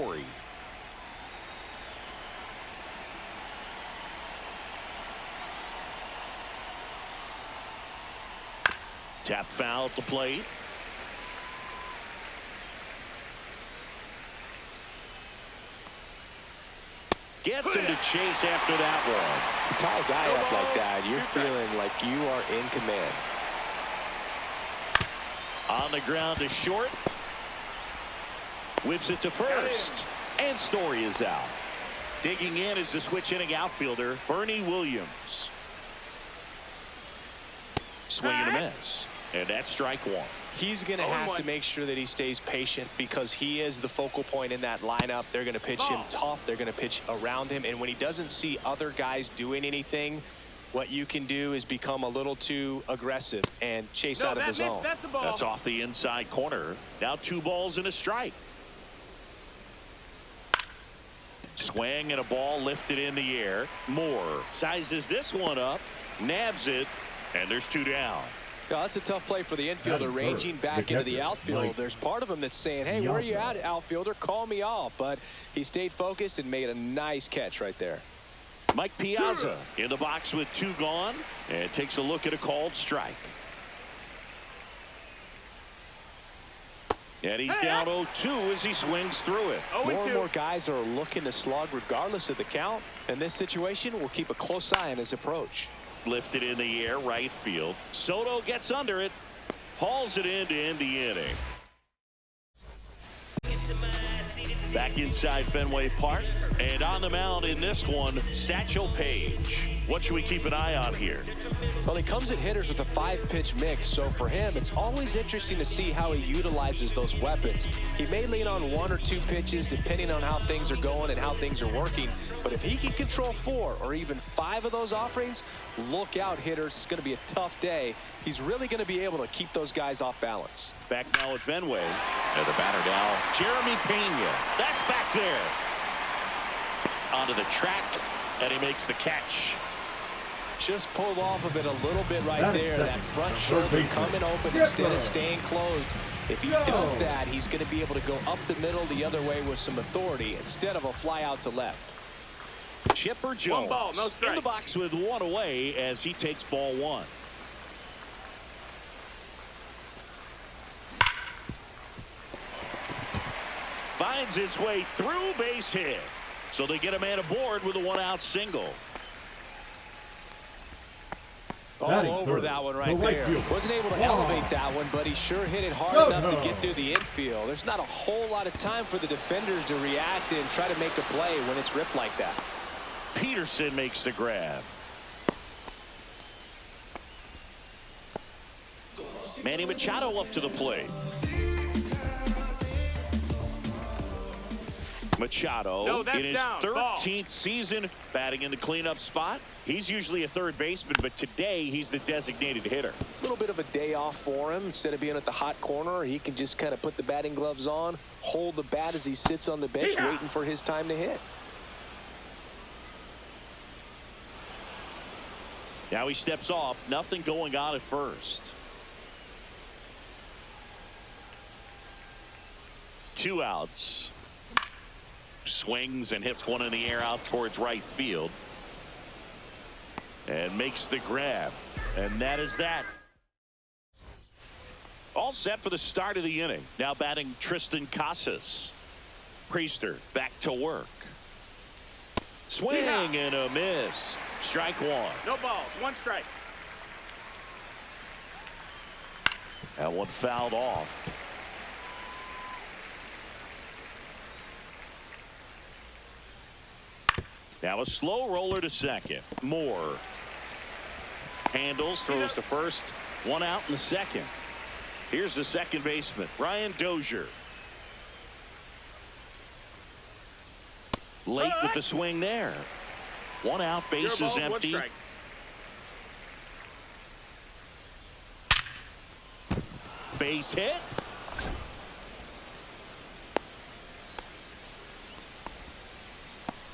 Story. Tap foul at the plate. Gets him to chase after that one. Tie a guy up like that, you're feeling like you are in command. On the ground to short. Whips it to first. And Story is out. Digging in is the switch inning outfielder, Bernie Williams. Swing and a miss. And that's strike one. He's going to have to make sure that he stays patient because he is the focal point in that lineup. They're going to pitch him tough. They're going to pitch around him. And when he doesn't see other guys doing anything, what you can do is become a little too aggressive and chase out of the zone. That's off the inside corner. Now 2 balls and a strike. Swing and a ball lifted in the air. Moore sizes this one up, nabs it, and there's 2 down. That's a tough play for the infielder, ranging back into the outfield. There's part of him that's saying, hey, where are you at, outfielder? Call me off. But he stayed focused and made a nice catch right there. Mike Piazza in the box with 2 gone and takes a look at a called strike. And he's down 0-2 as he swings through it. More and more guys are looking to slug regardless of the count. In this situation, we'll keep a close eye on his approach. Lifted in the air, right field. Soto gets under it, hauls it in to end the inning. Back inside Fenway Park, and on the mound in this one, Satchel Paige. What should we keep an eye on here? Well, he comes at hitters with a 5-pitch mix, so for him, it's always interesting to see how he utilizes those weapons. He may lean on 1 or 2 pitches depending on how things are going and how things are working, but if he can control 4 or even 5 of those offerings, look out, hitters. It's going to be a tough day. He's really going to be able to keep those guys off balance. Back now at Fenway. And the batter now, Jeremy Pena. That's back there. Onto the track, and he makes the catch. Just pulled off of it a little bit right there. That front shoulder coming open instead of staying closed. If he does that, he's going to be able to go up the middle the other way with some authority instead of a fly out to left. Chipper Jones 1 ball, no strikes. in the box with 1 away as he takes ball 1. Finds its way through, base hit. So they get a man aboard with a 1-out single. All over that one right there. Wasn't able to elevate that one, but he sure hit it hard enough to get through the infield. There's not a whole lot of time for the defenders to react and try to make a play when it's ripped like that. Peterson makes the grab. Manny Machado up to the plate. Machado in his 13th season batting in the cleanup spot. He's usually a third baseman, but today he's the designated hitter. A little bit of a day off for him. Instead of being at the hot corner, he can just kind of put the batting gloves on, hold the bat as he sits on the bench waiting for his time to hit. Now he steps off. Nothing going on at first. 2 outs. Swings and hits one in the air out towards right field. And makes the grab. And that is that. All set for the start of the inning. Now batting Tristan Casas. Priester back to work. Swing and a miss. Strike 1. No balls, 1 strike. That one fouled off. Now a slow roller to second. Moore handles, throws to first. 1 out in the second. Here's the second baseman, Ryan Dozier. Late with the swing there. 1 out, base is empty. Base hit.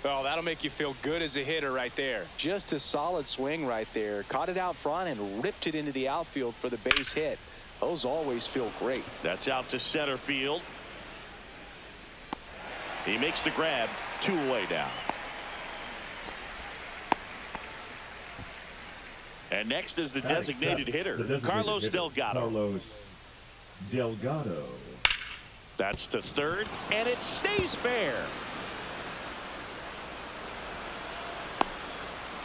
Well, that'll make you feel good as a hitter right there. Just a solid swing right there. Caught it out front and ripped it into the outfield for the base hit. Those always feel great. That's out to center field. He makes the grab. 2 away now. And next is the designated hitter, Carlos Delgado. Carlos Delgado. That's to third, and it stays fair.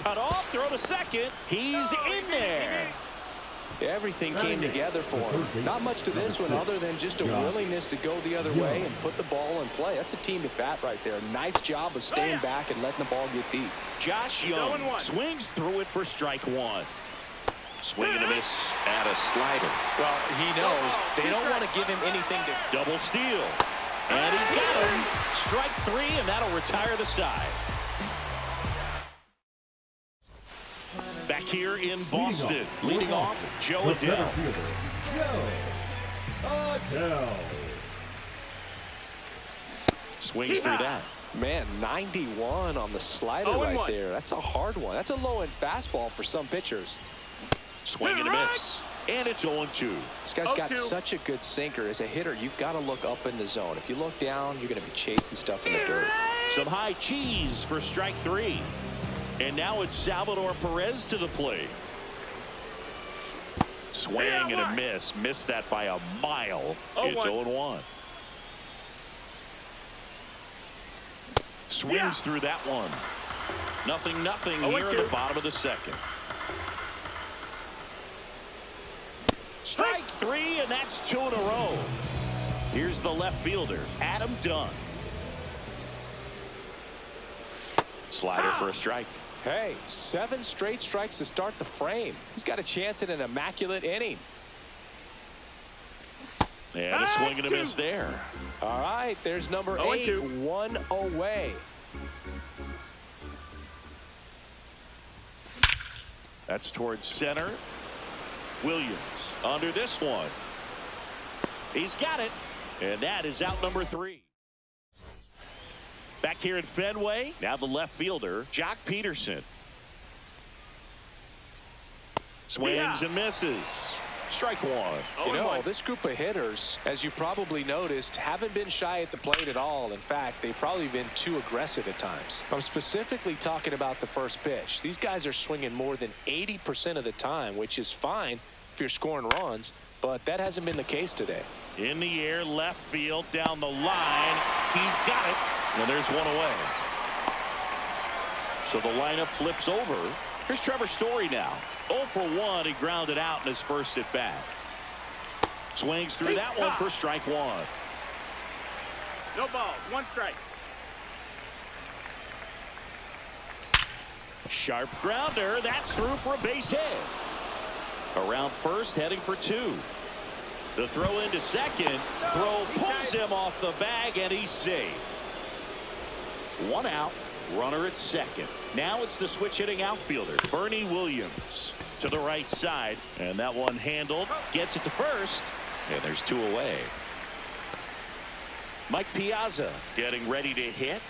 Cut off, throw to second. He's in there. Everything came together for him. Not much to this one other than just a willingness to go the other way and put the ball in play. That's a team at bat right there. Nice job of staying back and letting the ball get deep. Josh Young swings through it for strike 1. Swing and a miss at a slider. Well, he knows they don't want to give him anything to double steal. And he got him. Strike 3, and that'll retire the side. Back here in Boston, leading off, Joe Adell. Swings through that. Man, 91 on the slider right there. That's a hard one. That's a low-end fastball for some pitchers. Swing and a miss. And it's 0-2. This guy's got such a good sinker. As a hitter, you've got to look up in the zone. If you look down, you're going to be chasing stuff in the dirt. Some high cheese for strike 3. And now it's Salvador Perez to the plate. Swing and a miss. Missed that by a mile. It's 0-1. Swings through that one. 0-0 here in the bottom of the second. Strike 3, and that's 2 in a row. Here's the left fielder, Adam Dunn. Slider for a strike. Hey, 7 straight strikes to start the frame. He's got a chance at an immaculate inning. And a swing and a miss there. All right, there's number 8, 1 away. That's towards center. Williams under this one. He's got it. And that is out number 3. Back here at Fenway, now the left fielder, Jock Peterson. Swings and misses. Strike 1. You know, this group of hitters, as you probably noticed, haven't been shy at the plate at all. In fact, they've probably been too aggressive at times. I'm specifically talking about the first pitch. These guys are swinging more than 80% of the time, which is fine if you're scoring runs, but that hasn't been the case today. In the air, left field, down the line. He's got it. And there's 1 away. So the lineup flips over. Here's Trevor Story now. 0 for 1. He grounded out in his first at bat. Swings through that one for strike 1. No balls. 1 strike. Sharp grounder. That's through for a base hit. Around first, heading for 2. The throw into second. Throw pulls him off the bag, and he's safe. 1 out. Runner at second. Now it's the switch hitting outfielder, Bernie Williams, to the right side. And that one handled. Gets it to first. And there's 2 away. Mike Piazza getting ready to hit.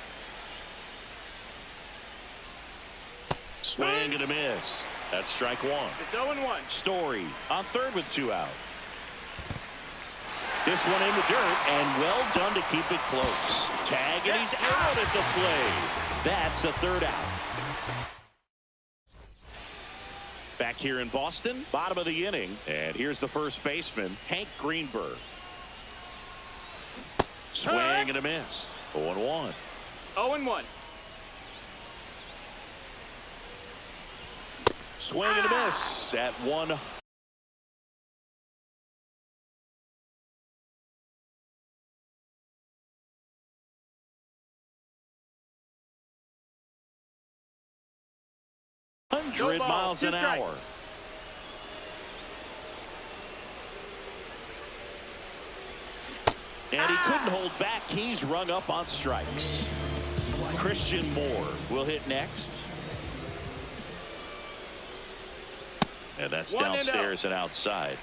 Swing and a miss. That's strike 1. It's 0-1. Story on third with 2 out. This one in the dirt, and well done to keep it close. Tag, and he's out at the plate. That's the 3rd out. Back here in Boston, bottom of the inning, and here's the first baseman, Hank Greenberg. Swing and a miss. 0-1. 0-1. Swing and a miss at 1. Miles an hour. And he couldn't hold back. He's rung up on strikes. Christian Moore will hit next. And that's downstairs and outside.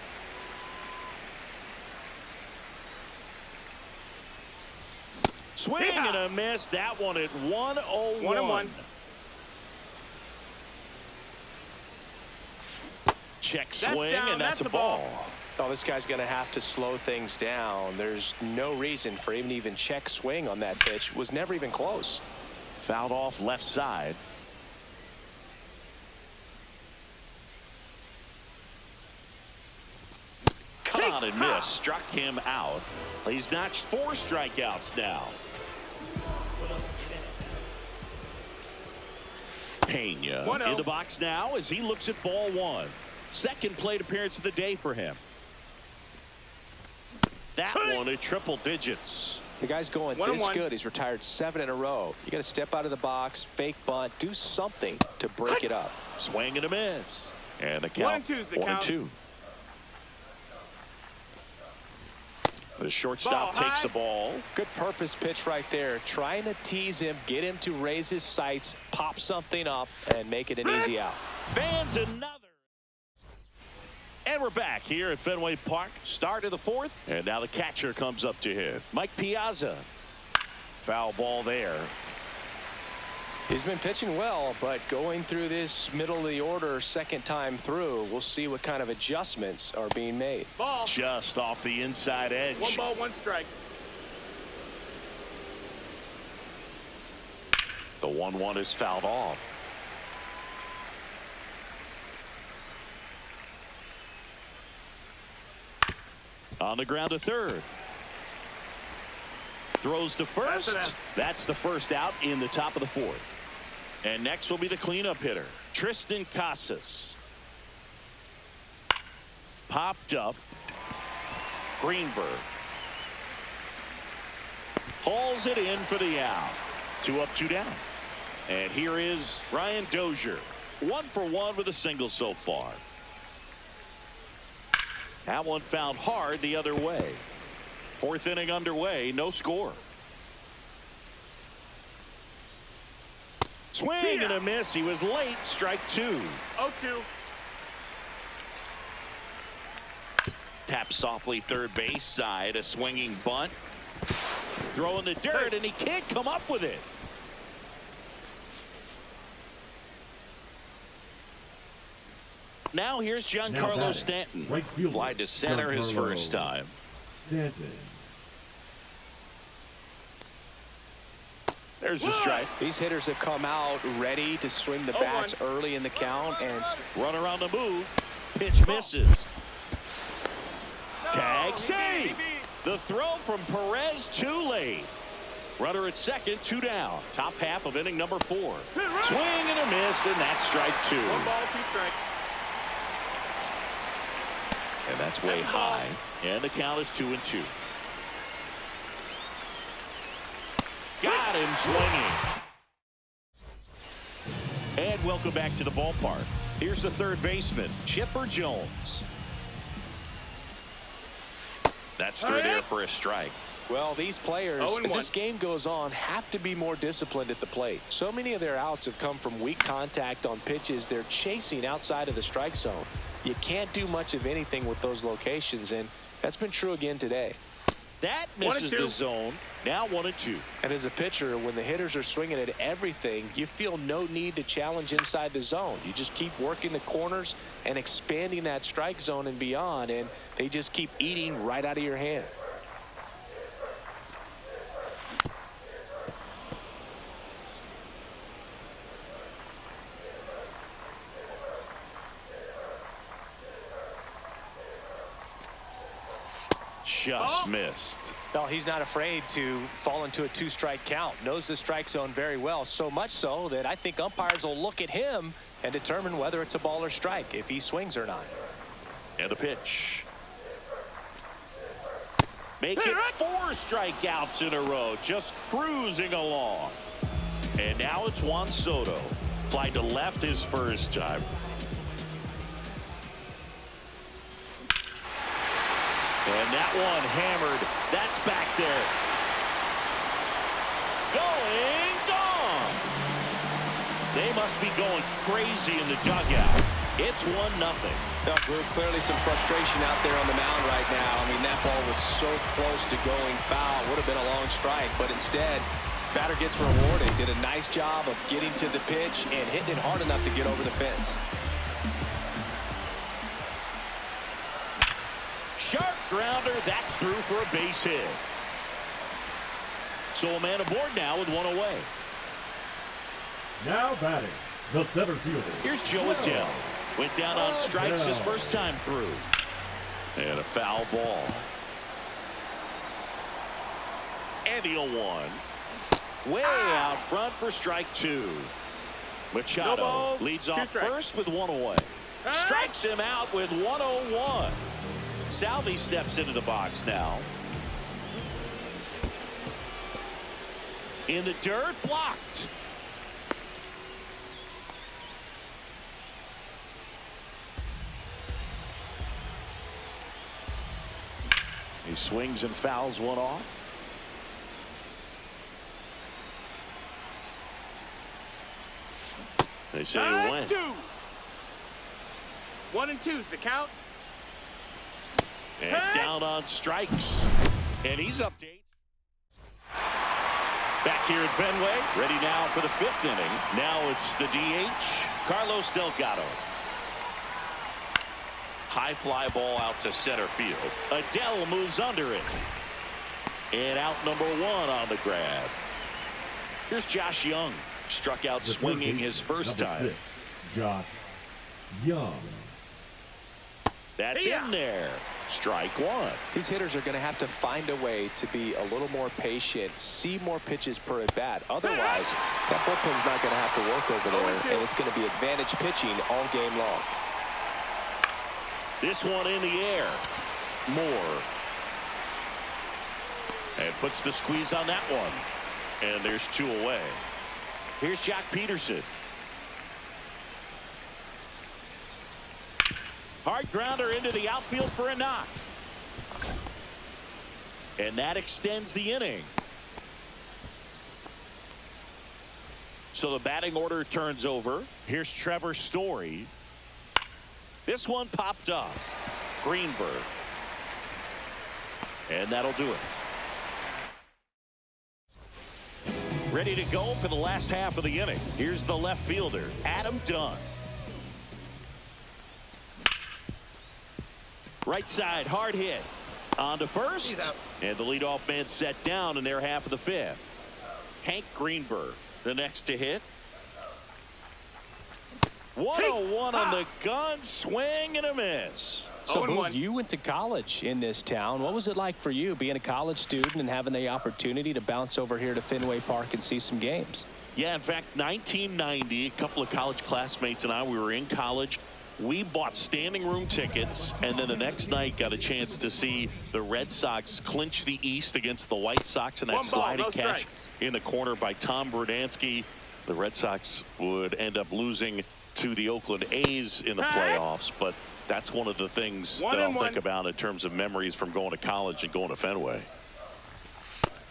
Swing and a miss. That one at 1-0-1. 1-1. Check swing, and that's a ball. Oh, this guy's going to have to slow things down. There's no reason for him to even check swing on that pitch. It was never even close. Fouled off left side. Cut on and miss. Struck him out. He's notched 4 strikeouts now. Pena in the box now as he looks at ball 1. Second plate appearance of the day for him. That one at triple digits. The guy's going this good. He's retired 7 in a row. You got to step out of the box, fake bunt, do something to break it up. Swing and a miss. And the count 1-2. The shortstop takes the ball. Good purpose pitch right there. Trying to tease him, get him to raise his sights, pop something up, and make it an easy out. Fans another. And we're back here at Fenway Park. Start of the 4th. And now the catcher comes up to him. Mike Piazza. Foul ball there. He's been pitching well, but going through this middle of the order second time through, we'll see what kind of adjustments are being made. Ball. Just off the inside edge. 1 ball, 1 strike. The 1-1 is fouled off. On the ground to third. Throws to first. That's the first out in the top of the 4th. And next will be the cleanup hitter, Tristan Casas. Popped up. Greenberg. Hauls it in for the out. 2 up, 2 down. And here is Ryan Dozier. 1 for 1 with a single so far. That one found hard the other way. 4th inning underway, no score. Swing and a miss. He was late. Strike 2. 0-2. Tap softly third base side. A swinging bunt. Throw in the dirt, and he can't come up with it. Now here's Giancarlo Stanton. Right fielder, Fly to center his first time. Stanton. There's the strike. These hitters have come out ready to swing the bats early in the count. And Runner on the move. Pitch misses. Tag save. The throw from Perez too late. Runner at second, 2 down. Top half of inning number 4. Swing and a miss, and that's strike 2. 1 ball, 2 strikes. And that's way high. And the count is 2-2. Got him swinging. And welcome back to the ballpark. Here's the third baseman, Chipper Jones. That's through there for a strike. well, these players, as this game goes on, have to be more disciplined at the plate. So many of their outs have come from weak contact on pitches they're chasing outside of the strike zone. You can't do much of anything with those locations, and that's been true again today. That misses the zone. Now 1-2. And as a pitcher, when the hitters are swinging at everything, you feel no need to challenge inside the zone. You just keep working the corners and expanding that strike zone and beyond, and they just keep eating right out of your hand. Just missed. No, he's not afraid to fall into a two-strike count. Knows the strike zone very well, so much so that I think umpires will look at him and determine whether it's a ball or strike, if he swings or not. And a pitch. Make it 4 strikeouts in a row, just cruising along. And now it's Juan Soto. Fly to left his first time. And that one hammered. That's back there. Going, gone. They must be going crazy in the dugout. It's 1-0. Now, clearly some frustration out there on the mound right now. I mean, that ball was so close to going foul. Would have been a long strike, but instead, batter gets rewarded. Did a nice job of getting to the pitch and hitting it hard enough to get over the fence. grounder. That's through for a base hit. So a man aboard now with one away. Now batting, the center fielder. Here's Joe Adele. Went down on strikes his first time through. And a foul ball. And the 0-1. Way out front for strike two. Machado leads off first with one away. Strikes him out with 1-0-1. Salvi steps into the box now. In the dirt, blocked. He swings and fouls one off. They say he went. 1 and 2's the count. And down on strikes. And he's up to 8. Back here at Fenway, ready now for the 5th inning. Now it's the DH, Carlos Delgado. High fly ball out to center field. Adele moves under it. And out number 1 on the grab. Here's Josh Young. Struck out swinging his first time. 6, Josh Young. That's in there. Strike 1. These hitters are going to have to find a way to be a little more patient, see more pitches per at bat. Otherwise, that bullpen's not going to have to work over there, and it's going to be advantage pitching all game long. This one in the air. Moore. And puts the squeeze on that one. And there's 2 away. Here's Jock Peterson. Hard grounder into the outfield for a knock. And that extends the inning. So the batting order turns over. Here's Trevor Story. This one popped up. Greenberg. And that'll do it. Ready to go for the last half of the inning. Here's the left fielder, Adam Dunn. Right side, hard hit. On to first. And the leadoff man set down in their half of the 5th. Hank Greenberg, the next to hit. 1-0-1 on the gun, swing and a miss. So Boog, you went to college in this town. What was it like for you being a college student and having the opportunity to bounce over here to Fenway Park and see some games? Yeah, in fact, 1990, a couple of college classmates and I, we were in college. We bought standing room tickets, and then the next night got a chance to see the Red Sox clinch the East against the White Sox in that sliding catch in the corner by Tom Verdansky. The Red Sox would end up losing to the Oakland A's in the playoffs, but that's one of the things that I'll think about in terms of memories from going to college and going to Fenway.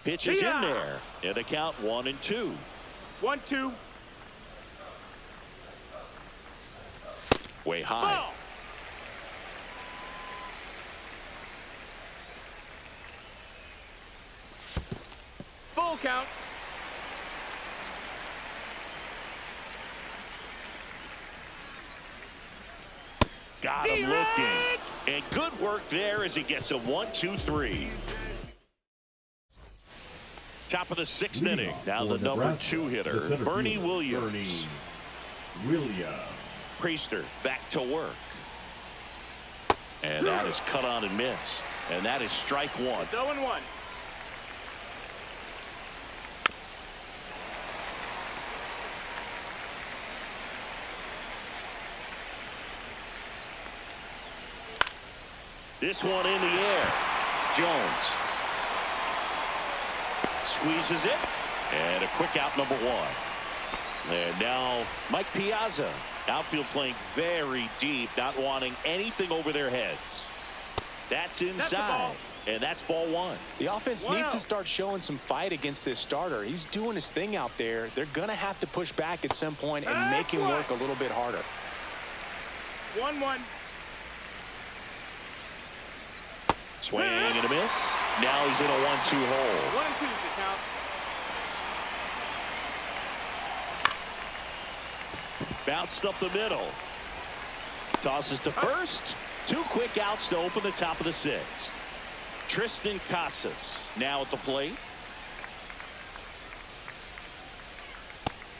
Pitch is in there, and the count 1-2. 1-2. Way high. Full count. Got him looking. And good work there as he gets a 1-2-3. Top of the 6th inning. Now the number 2 hitter, Bernie Williams. Priester back to work. And that is cut on and missed. And that is strike 1. 0-1. This one in the air. Jones squeezes it. And a quick out, number 1. And now Mike Piazza. Outfield playing very deep, not wanting anything over their heads. That's inside. And that's ball 1. The offense needs to start showing some fight against this starter. He's doing his thing out there. They're going to have to push back at some point and make him work a little bit harder. 1-1. Swing and a miss. Now he's in a 1-2 hole. 1-2 is the count. Bounced up the middle. Tosses to first. 2 quick outs to open the top of the 6th. Tristan Casas now at the plate.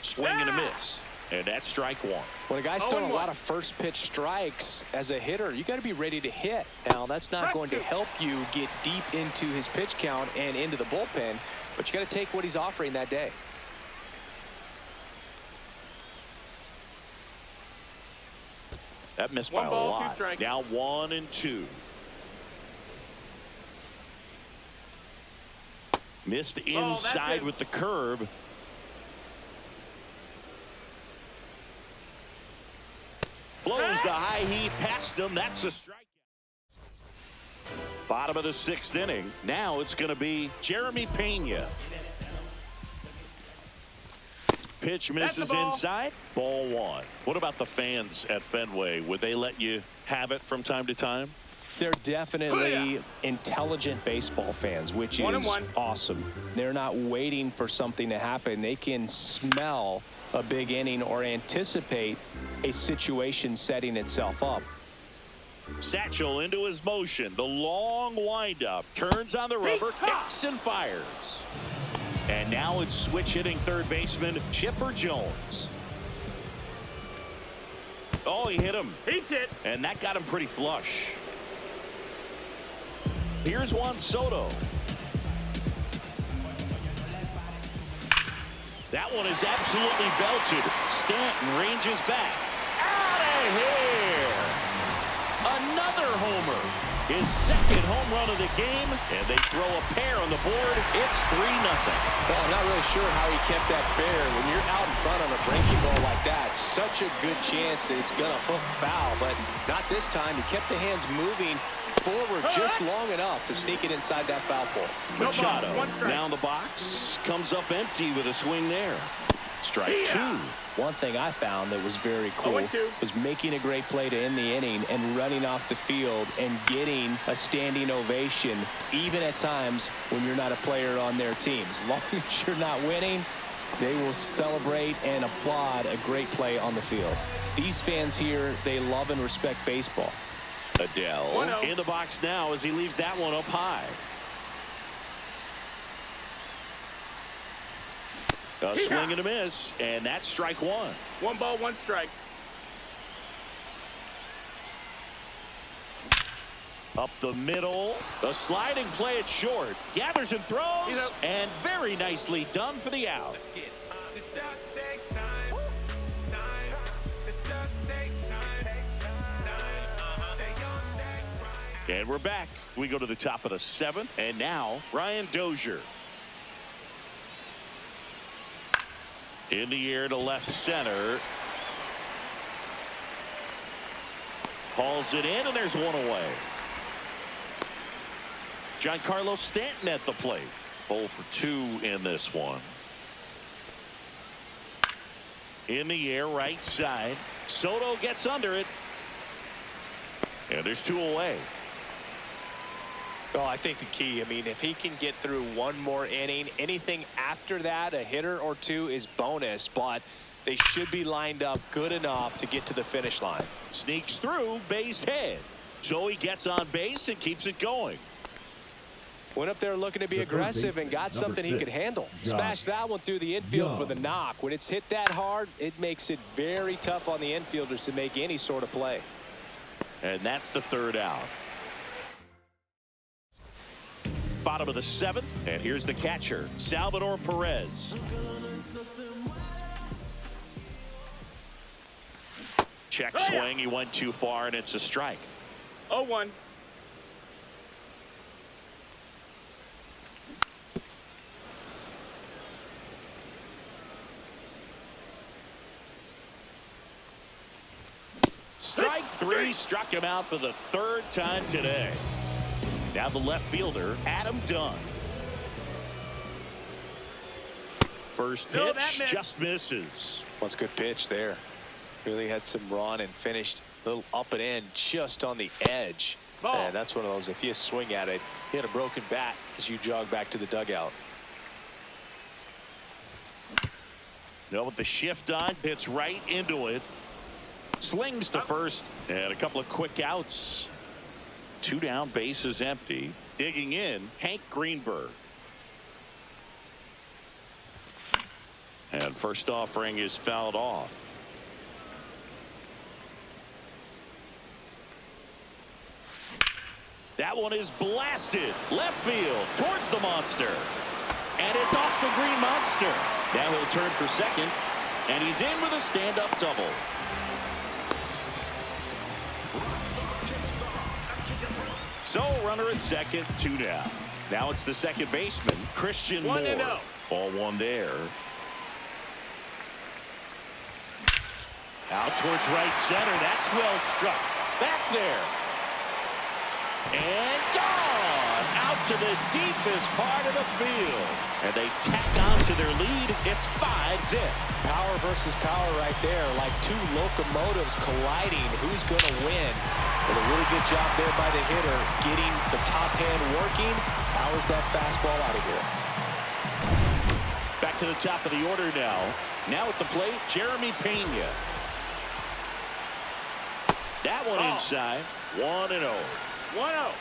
Swing and a miss. And that's strike one. When a guy's throwing a lot of first pitch strikes as a hitter, you got to be ready to hit. Now, that's not going to help you get deep into his pitch count and into the bullpen, but you got to take what he's offering that day. That missed by a lot. Now 1-2. Missed inside with the curve. Blows the high heat past him. That's a strikeout. Bottom of the 6th inning. Now it's going to be Jeremy Pena. Pitch misses inside. Ball 1. What about the fans at Fenway? Would they let you have it from time to time? They're definitely intelligent baseball fans, which is awesome. They're not waiting for something to happen. They can smell a big inning or anticipate a situation setting itself up. Satchel into his motion. The long windup. Turns on the rubber. Kicks and fires. And now it's switch hitting third baseman Chipper Jones. Oh, he hit him. He's hit. And that got him pretty flush. Here's Juan Soto. That one is absolutely belted. Stanton ranges back. Out of here. Another homer. His second home run of the game. And they throw a pair on the board. It's 3-0. Well, I'm not really sure how he kept that fair. When you're out in front on a breaking ball like that, such a good chance that it's going to hook foul. But not this time. He kept the hands moving forward just long enough to sneak it inside that foul pole. Machado now in the box, comes up empty with a swing there. Strike 2. One thing I found that was very cool was making a great play to end the inning and running off the field and getting a standing ovation, even at times when you're not a player on their team. As long as you're not winning, they will celebrate and applaud a great play on the field. These fans here, they love and respect baseball. Adele in the box now as he leaves that one up high. A swing and a miss, and that's strike 1. 1 ball, 1 strike. Up the middle, the sliding play at short. Gathers and throws, and very nicely done for the out. And we're back. We go to the top of the 7th, and now Brian Dozier. In the air to left center. Hauls it in, and there's one away. Giancarlo Stanton at the plate. 0 for 2 in this one. In the air, right side. Soto gets under it. And there's 2 away. Well, I think the key, I mean, if he can get through one more inning, anything after that, a hitter or 2 is bonus, but they should be lined up good enough to get to the finish line. Sneaks through, base hit. So he gets on base and keeps it going. Went up there looking to be aggressive and got something he could handle. Smashed that one through the infield for the knock. When it's hit that hard, it makes it very tough on the infielders to make any sort of play. And that's the 3rd out. Bottom of the 7th, and here's the catcher, Salvador Perez. Check swing, he went too far, and it's a strike. 0-1. Strike 3 struck him out for the 3rd time today. Now the left fielder, Adam Dunn. First pitch just misses. That's a good pitch there. Really had some run and finished a little up and in just on the edge. And that's one of those, if you swing at it, you hit a broken bat as you jog back to the dugout. Now with the shift on, hits right into it. Slings to first, and a couple of quick outs. 2 down, bases empty. Digging in, Hank Greenberg. And first offering is fouled off. That one is blasted left field towards the monster. And it's off the green monster. Now he'll turn for second. And he's in with a stand-up double. So runner at second, 2 down. Now it's the second baseman, Christian Moore. 1-0. Ball one there. Out towards right center. That's well struck. Back there. And gone out to the deepest part of the field. And they tack on to their lead. It's 5-0. Power versus power right there, like two locomotives colliding. Who's going to win? But a really good job there by the hitter, getting the top hand working. Powers that fastball out of here. Back to the top of the order now. Now at the plate, Jeremy Pena. That one inside. 1-0. 1-0.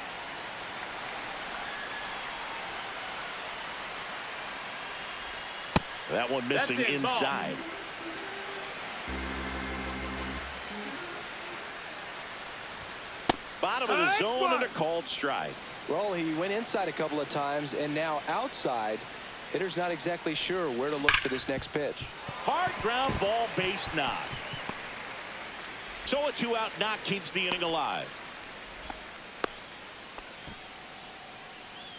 That one missing inside. Bottom of the zone and a called strike. Well, he went inside a couple of times, and now outside. Hitter's not exactly sure where to look for this next pitch. Hard ground ball, base knock. So a 2-out knock keeps the inning alive.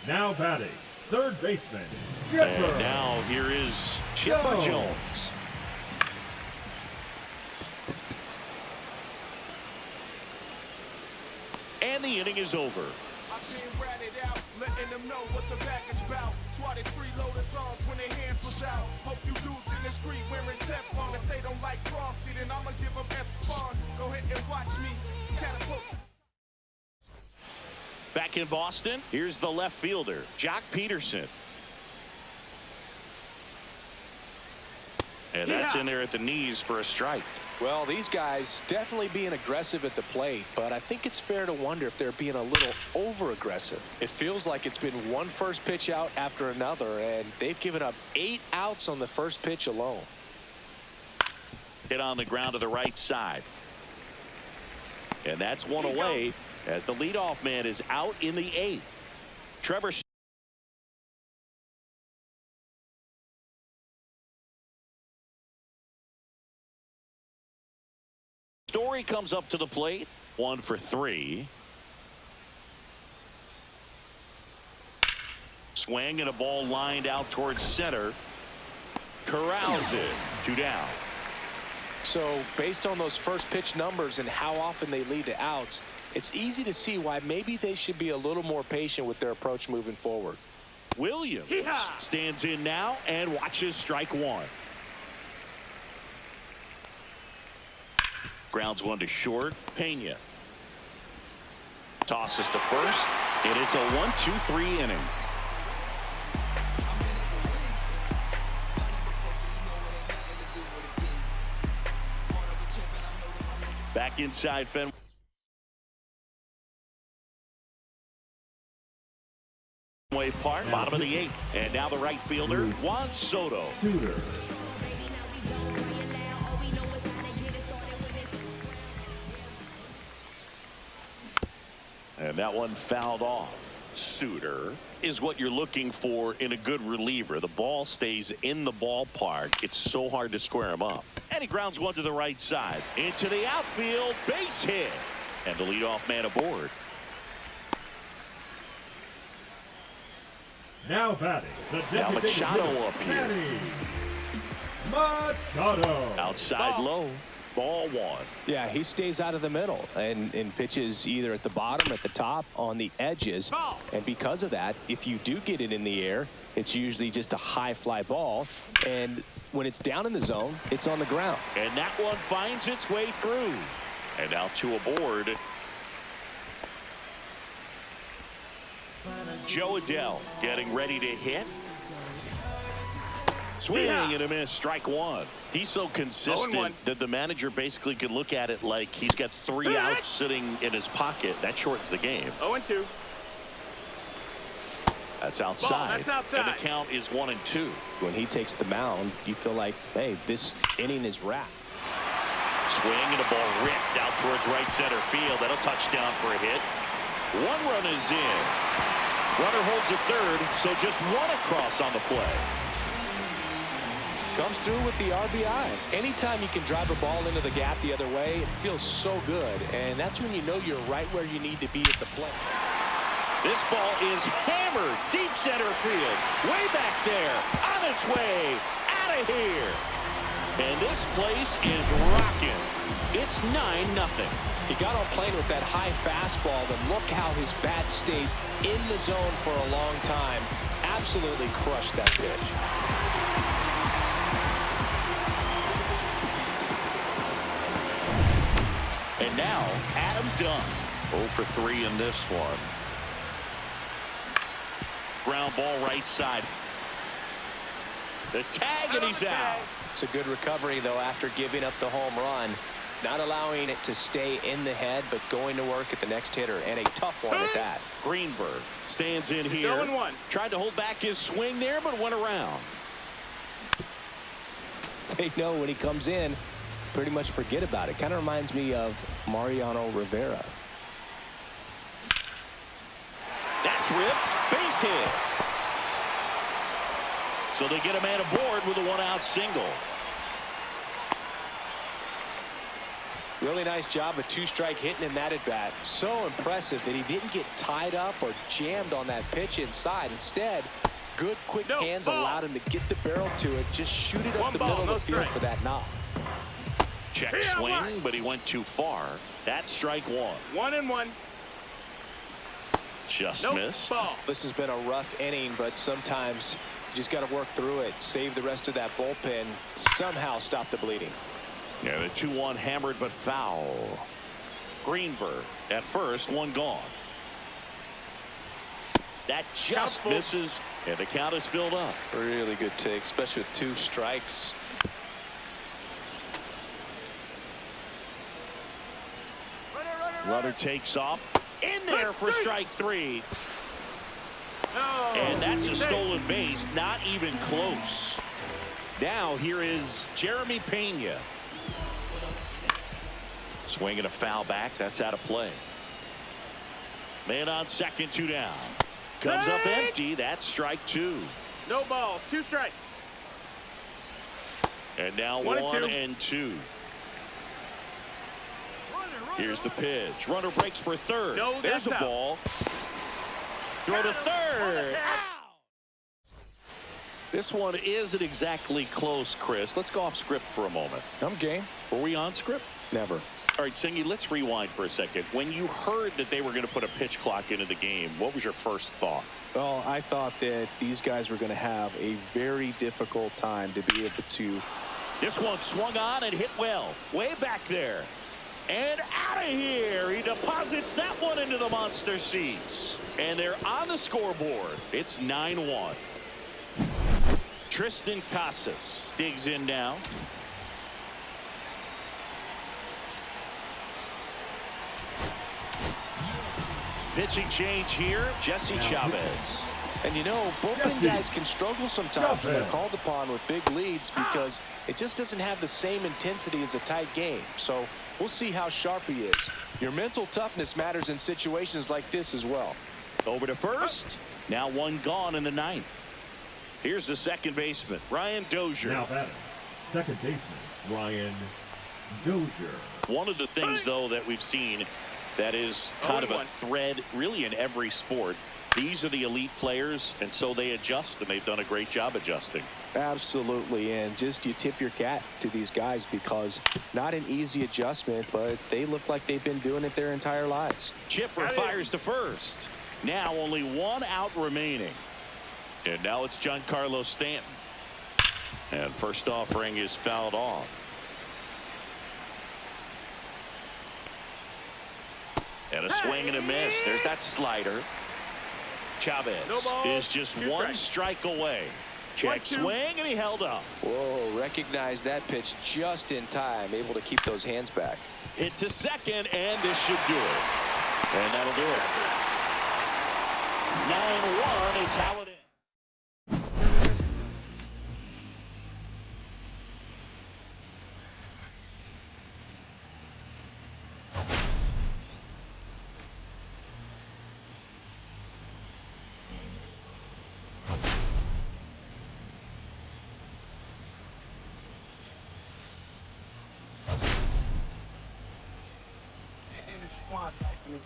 Now batting, third baseman, Chipper. And now here is Chipper Jones. And the inning is over. I've been ratted out, letting them know what the back is about. Swatted 3 loaded songs when their hands was out. Hope you dudes in the street wearing Teflon. If they don't like Frosty, then I'ma give them F-Spawn. Go ahead and watch me catapult. Back in Boston, here's the left fielder, Jock Peterson. And that's in there at the knees for a strike. Well, these guys definitely being aggressive at the plate, but I think it's fair to wonder if they're being a little over-aggressive. It feels like it's been one first pitch out after another, and they've given up 8 outs on the first pitch alone. Hit on the ground to the right side. And that's one away as the leadoff man is out in the 8th. Trevor Story comes up to the plate. 1 for 3. Swing and a ball lined out towards center. Corrals it. 2 down. So based on those first pitch numbers and how often they lead to outs, it's easy to see why maybe they should be a little more patient with their approach moving forward. Williams stands in now and watches strike 1. Grounds one to short. Pena tosses to first, and it's a 1-2-3 inning. Back inside Fenway Park, bottom of the 8th, and now the right fielder Juan Soto. Suter. And that one fouled off. Suter is what you're looking for in a good reliever. The ball stays in the ballpark. It's so hard to square him up. And he grounds one to the right side. Into the outfield. Base hit. And the leadoff man aboard. Now batting, the Now designated Machado hitter, up here. Manny Machado. Outside low. Ball 1. Yeah, he stays out of the middle and pitches either at the bottom, at the top, on the edges. And because of that, if you do get it in the air, it's usually just a high fly ball. And when it's down in the zone, it's on the ground. And that one finds its way through. And now 2 aboard. Joe Adell getting ready to hit. Swing and a miss. Strike 1. He's so consistent that the manager basically can look at it like he's got 3 outs sitting in his pocket. That shortens the game. 0-2. That's outside. That's outside. And the count is 1-2. When he takes the mound, you feel like, hey, this inning is wrapped. Swing and a ball ripped out towards right center field. That'll touchdown for a hit. One run is in. Runner holds at third, so just one across on the play. Comes through with the RBI. Anytime you can drive a ball into the gap the other way, it feels so good. And that's when you know you're right where you need to be at the plate. This ball is hammered deep center field. Way back there. On its way. Out of here. And this place is rocking. It's 9-0. He got on plane with that high fastball, but look how his bat stays in the zone for a long time. Absolutely crushed that pitch. And now, Adam Dunn. 0 for 3 in this one. Ground ball right side. The tag, and he's out. It's a good recovery, though, after giving up the home run. Not allowing it to stay in the head, but going to work at the next hitter, and a tough one at that. Greenberg stands in It's here. 0-1. Tried to hold back his swing there, but went around. They know when he comes in, pretty much forget about it. Kind of reminds me of Mariano Rivera. That's ripped. Base hit. So they get a man aboard with a one-out single. Really nice job of two-strike hitting in that at-bat. So impressive that he didn't get tied up or jammed on that pitch inside. Instead, good quick hands allowed him to get the barrel to it. Just shoot it up the middle of the field for that knock. Check swing, but he went too far. That's strike one. 1-1. Just missed. Ball. This has been a rough inning, but sometimes you just got to work through it. Save the rest of that bullpen. Somehow stop the bleeding. Yeah, the 2-1 hammered but foul. Greenberg at first, one gone. That just misses, and the count is filled up. Really good take, especially with 2 strikes. Runner takes off. In there for strike 3. Oh, And that's a stolen base. Not even close. Now here is Jeremy Pena. Swinging a foul back. That's out of play. Man on second, 2 down. Comes up empty. That's strike 2. No balls. 2 strikes. And now 1 and 2. Here's the pitch. Runner breaks for third. No, there's a ball. Throw to third. This one isn't exactly close, Chris. Let's go off script for a moment. I'm game. Were we on script? Never. All right, Singy, let's rewind for a second. When you heard that they were going to put a pitch clock into the game, what was your first thought? Well, I thought that these guys were going to have a very difficult time to be able to. This one swung on and hit well. Way back there. And out of here. He deposits that one into the monster seats. And they're on the scoreboard. It's 9-1. Tristan Casas digs in now. Pitching change here, Jesse Chavez. And you know, bullpen guys can struggle sometimes when they're called upon with big leads because it just doesn't have the same intensity as a tight game. So we'll see how sharp he is. Your mental toughness matters in situations like this as well. Over to first. Now one gone in the 9th. Here's the second baseman, Ryan Dozier. Now batting, second baseman, Ryan Dozier. One of the things, though, that we've seen that is kind of a thread really in every sport. These are the elite players, and so they adjust, and they've done a great job adjusting. Absolutely, and just you tip your cap to these guys because not an easy adjustment, but they look like they've been doing it their entire lives. Chipper fires to first. Now only 1 out remaining. And now it's Giancarlo Stanton. And first offering is fouled off. And a swing and a miss. There's that slider. Chavez is just 1 strike away. Check swing, and he held up. Whoa, recognize that pitch just in time, able to keep those hands back. Hit to second, and this should do it. And that'll do it. 9-1 is how she wants something.